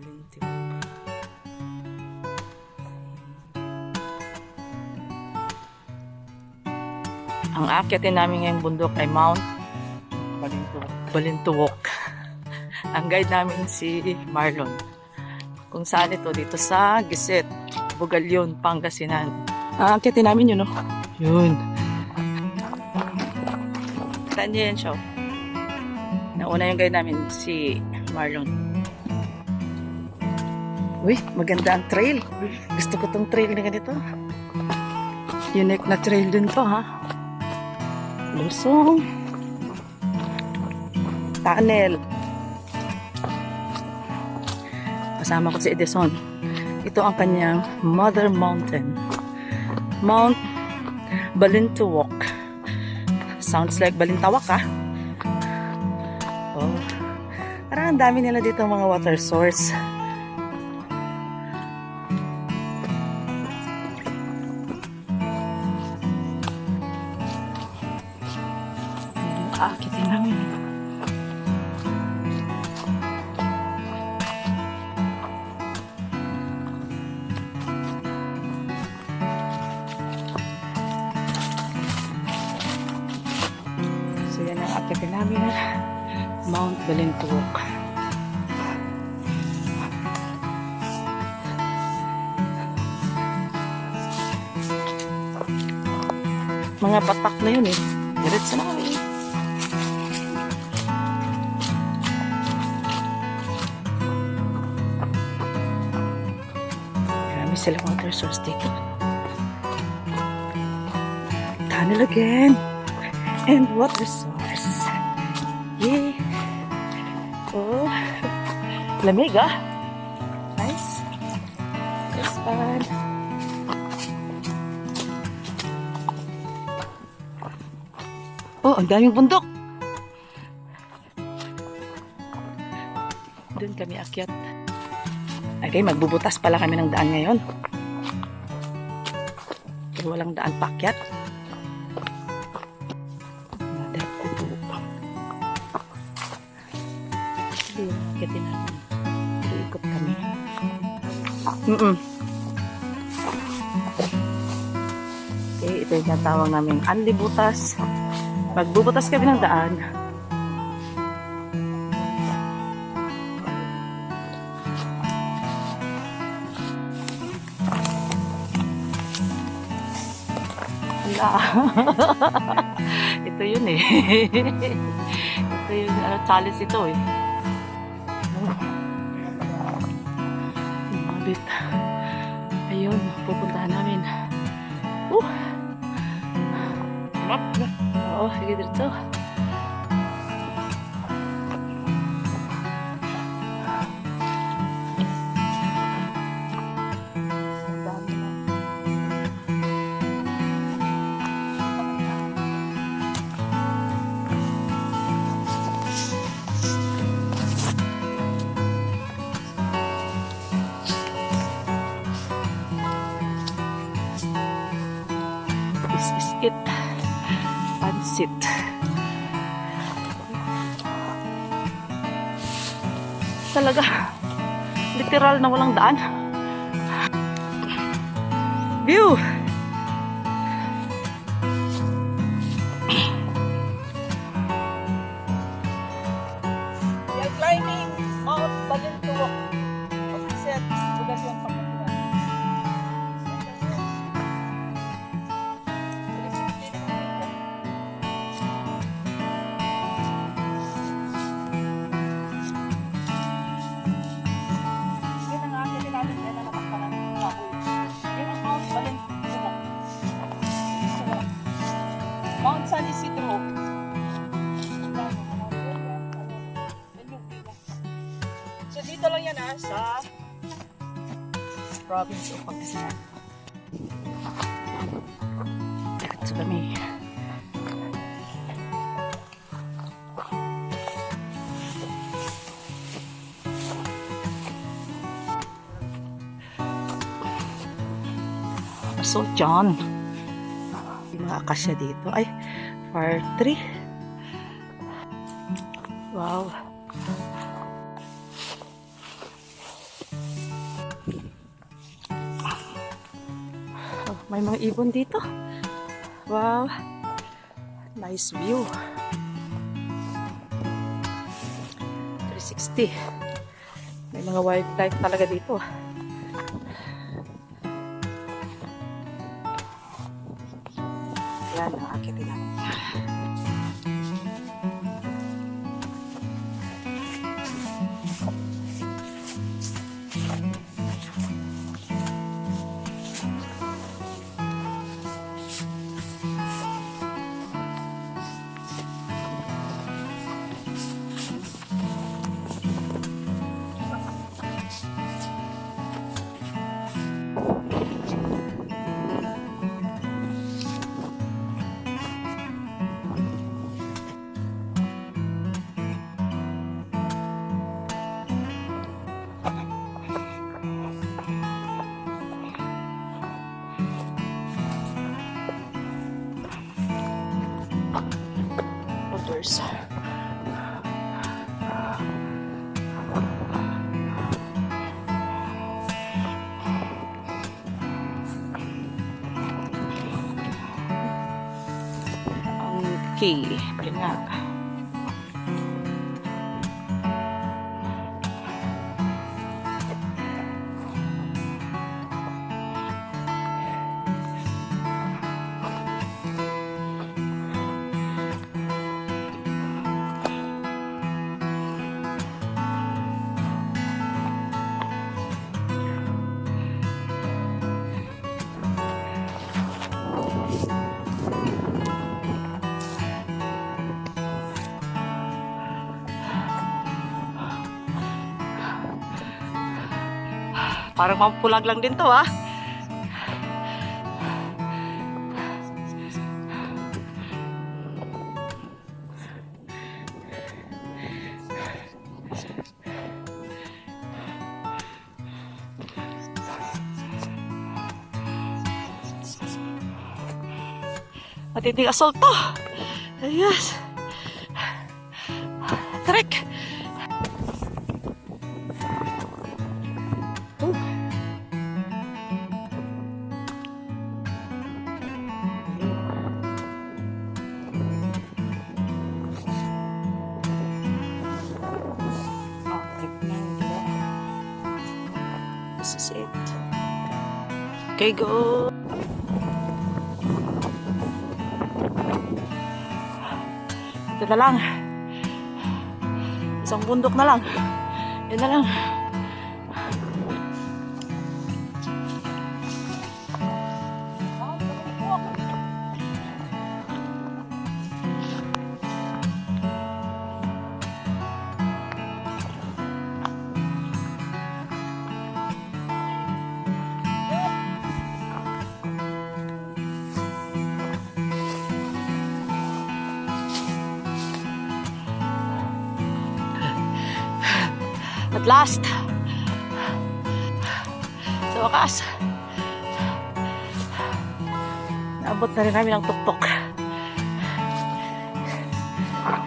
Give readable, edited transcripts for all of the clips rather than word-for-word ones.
Balintiwok. Ang aakyatin namin ngayong bundok ay Mount Balintiwok. Ang guide namin si Marlon. Kung saan ito, dito sa Giset, Bugalyon, Pangasinan. Aakyatin namin yun, no? Yun. Saan niya yan siya? Nauna yung guide namin, si Marlon. Uy, maganda ang trail. Gusto ko tong trail na ganito. Unique na trail din to, ha? Lusong. Tunnel. Kasama ko si Edison. Ito ang kanyang Mother Mountain. Mount Balintiwok. Sounds like Balintawak, ha? Oh. Parang ang dami nila dito mga water source. Aakitin namin. So yan ang aakitin namin. Mount Balintiwok. Mga patak na yun eh. Diretso na kami. Marami silang water source dito. Tunnel again. And water source. Yay. Oh. Lamig, ah. Nice. It's fun. Oh, ang daming bundok. Doon kami akyat. Okay, magbubutas pala kami ng daan ngayon. Pero walang daan paakyat. Mother kubo. Sige, akyatin natin. Iikot kami. Okay, ito yung natawag namin anlibutas. Magbubutas kami ng daan. Ito yun eh. Ito yung challenge ito eh. Mabit. Ayun, pupuntahan namin. Oo, sige dito. This is it. Pansit. Talaga, literal na walang daan. View! We are climbing Mount Balintiwok. Giset, Bugalyon, Pangasinan. Mount San Isidro. So dito lang yan sa province of Pangasinan. Diretso kami. So John. Yung mga akasya dito. Ay, fire tree. Wow. May mga ibon dito. Wow. Nice view. 360. May mga wildlife talaga dito. Yan ang akitin namin. Outdoors. Okay, yun nga. Parang mampulag lang din to, ah. Matinding assault to. Ayos. Trek. This is it. Okay, go. Ito na lang. Isang bundok na lang. Yan na lang. At last, sa wakas, naabot na rin namin ang tuktok.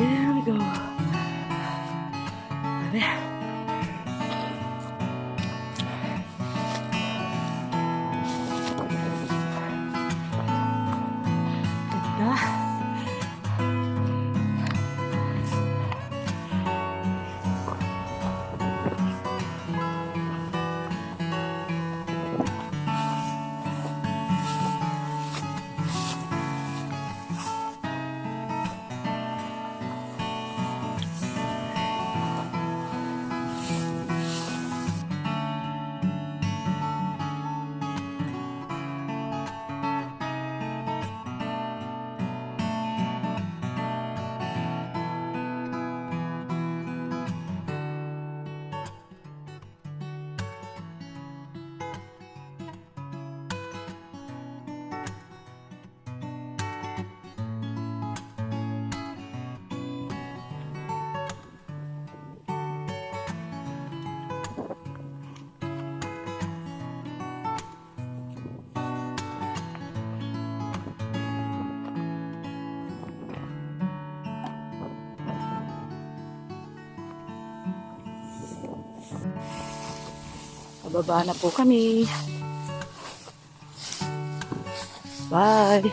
Here we go. Ganda. Pababa na po kami. Bye!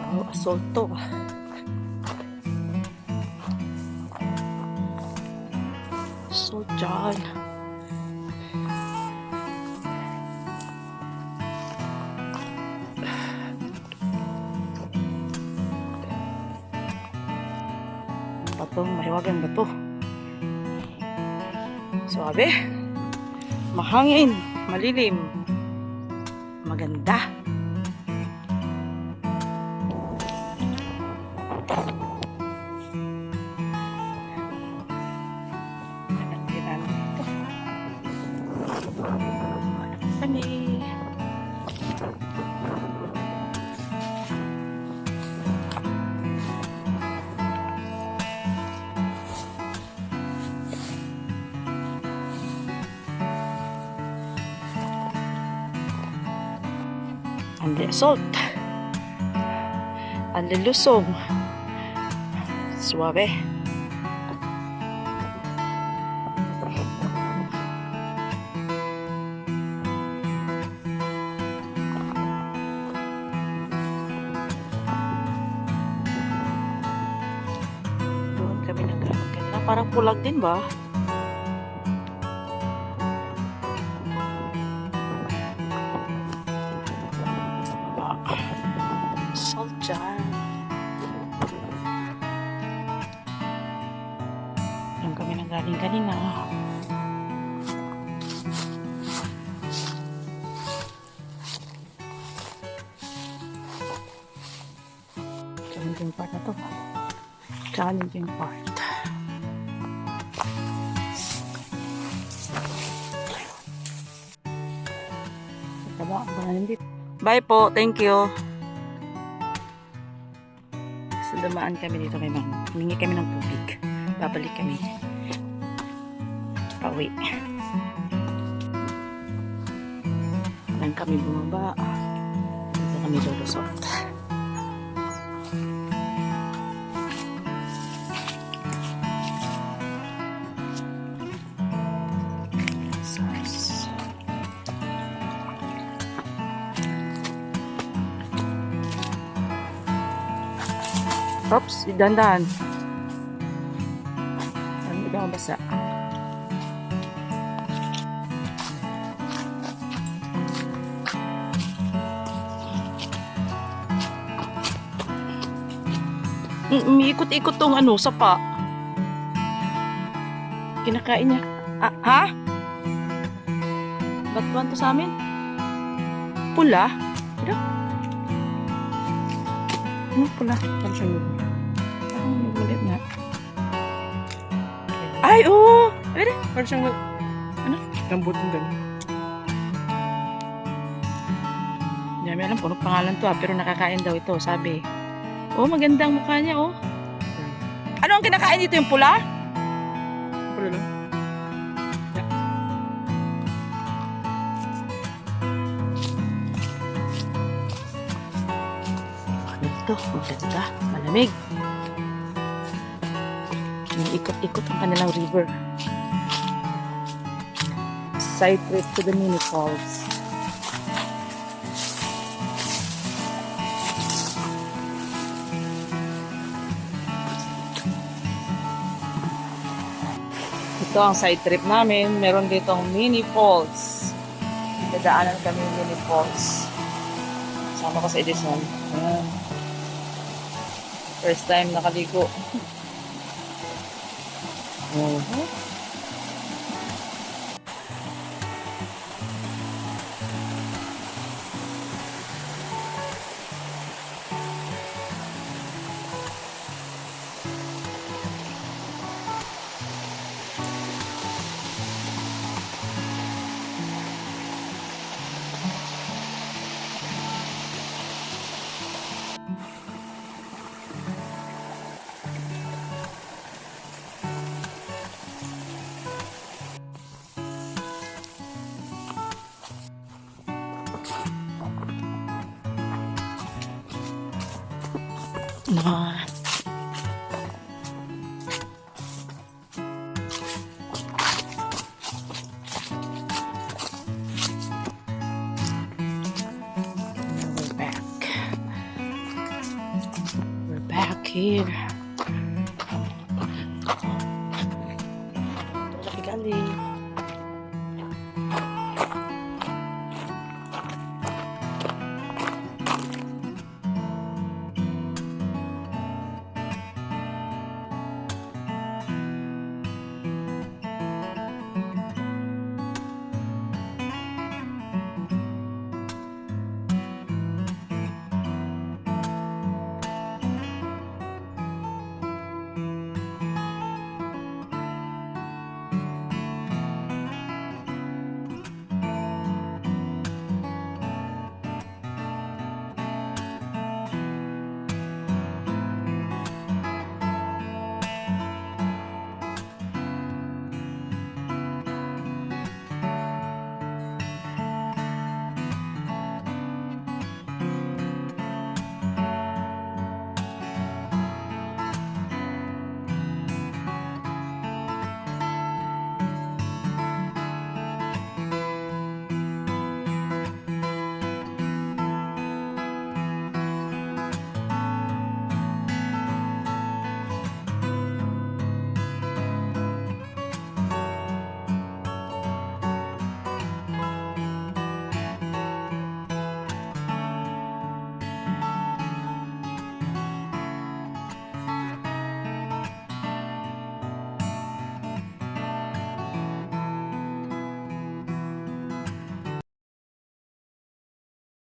Oh, assault to. Assault dyan. Batong mahiwagang bato. Suabe. Mahangin. Malilim. Maganda. Kami. Andi assault. Andi lusong. Suabe. Doon kami nagkaroon kanina. Parang pulag din ba? Salt dyan. Doon kami nanggaling kanina. Challenging part na to. Challenging part. Bye po. Thank you. So, dumaan kami dito kay Ma'am. Humingi kami ng tubig. Babalik kami. Pauwi. Nang kami bumaba. Dito kami lulusot. Oops, dandan. Hindi ka mabasa. Umiikot-ikot tong ano, sapa. Kinakain niya. Ah, ha? Batuan to sa amin? Pula? Ano? Ano pula? Parang siyang parang nagulit na. Ay, oo! Ay, parang siyang ano? Lambutin din. Hindi namin alam kung anong pangalan to pero nakakain daw ito, sabi. Oh, maganda ang mukha niya, oh. Ano ang kinakain dito, yung pula? Pula lang. Ito, maganda, malamig. Ikot-ikot ang kanilang river. Side trip to the mini falls. Ito ang side trip namin. Meron ditong mini falls. Dadaanan kami yung mini falls. Sama ko sa Edison. Ayan. First time nakaligo. Na. We're back. We're back here.